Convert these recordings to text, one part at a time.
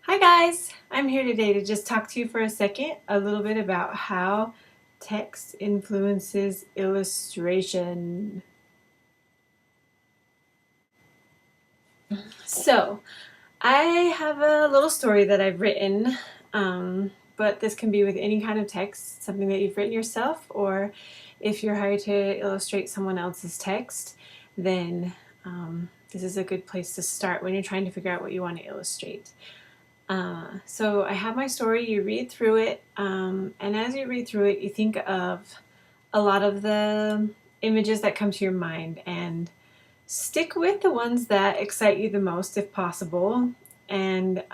Hi guys! I'm here today to just talk to you for a second a little bit about how text influences illustration. So, I have a little story that I've written, but this can be with any kind of text, something that you've written yourself, or if you're hired to illustrate someone else's text, then this is a good place to start when you're trying to figure out what you want to illustrate. So I have my story, you read through it, and as you read through it, you think of a lot of the images that come to your mind and stick with the ones that excite you the most if possible. And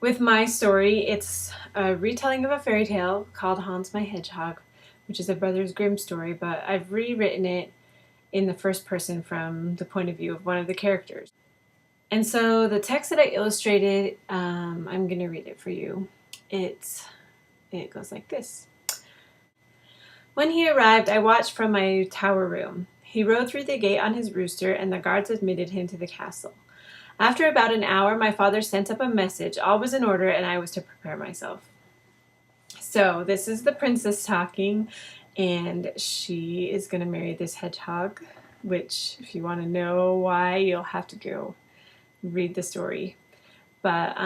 with my story, it's a retelling of a fairy tale called Hans My Hedgehog, which is a Brothers Grimm story, but I've rewritten it in the first person from the point of view of one of the characters. And so the text that I illustrated, I'm going to read it for you. It goes like this. When he arrived, I watched from my tower room. He rode through the gate on his rooster, and the guards admitted him to the castle. After about an hour, my father sent up a message. All was in order, and I was to prepare myself. So this is the princess talking, and she is going to marry this hedgehog, which, if you want to know why, you'll have to go read the story. But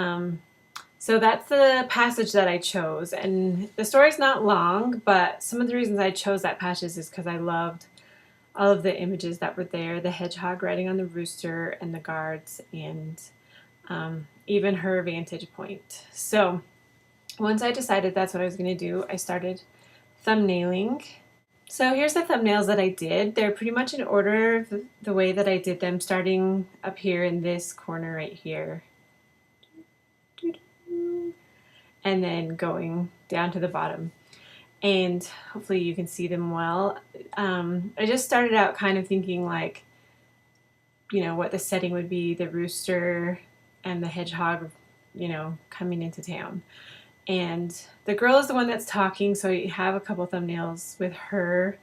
so that's the passage that I chose, and the story's not long, but some of the reasons I chose that passage is because I loved all of the images that were there, the hedgehog riding on the rooster and the guards, and even her vantage point. So once I decided that's what I was going to do, I started thumbnailing. So here's the thumbnails that I did. They're pretty much in order of the way that I did them, starting up here in this corner right here. And then going down to the bottom. And hopefully you can see them well. I just started out kind of thinking like, you know, what the setting would be, the rooster and the hedgehog, you know, coming into town. And the girl is the one that's talking, so you have a couple thumbnails with her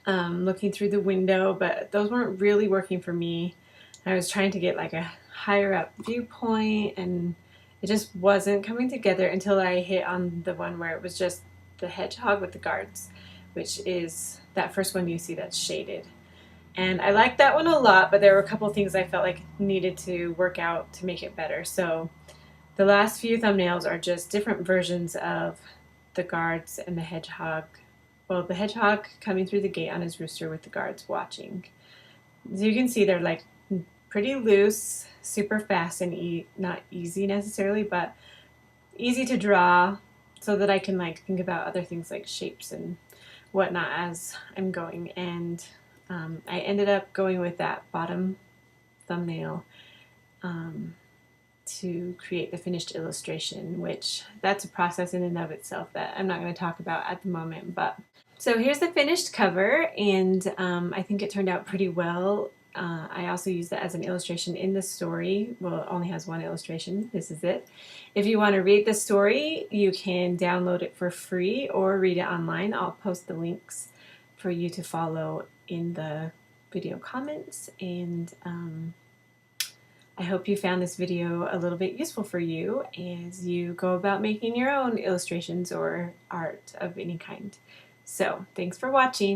looking through the window, but those weren't really working for me. I was trying to get like a higher up viewpoint, and it just wasn't coming together until I hit on the one where it was just the hedgehog with the guards, which is that first one you see that's shaded. And I liked that one a lot, but there were a couple things I felt like needed to work out to make it better. So the last few thumbnails are just different versions of the guards and the hedgehog. Well, the hedgehog coming through the gate on his rooster with the guards watching. As you can see, they're like pretty loose, super fast, and not easy necessarily, but easy to draw so that I can like think about other things like shapes and whatnot as I'm going. And I ended up going with that bottom thumbnail to create the finished illustration, which that's a process in and of itself that I'm not going to talk about at the moment. But so here's the finished cover, and I think it turned out pretty well. I also used it as an illustration in the story. Well, it only has one illustration. This is it. If you want to read the story, you can download it for free or read it online. I'll post the links for you to follow in the video comments, and I hope you found this video a little bit useful for you as you go about making your own illustrations or art of any kind. So, thanks for watching.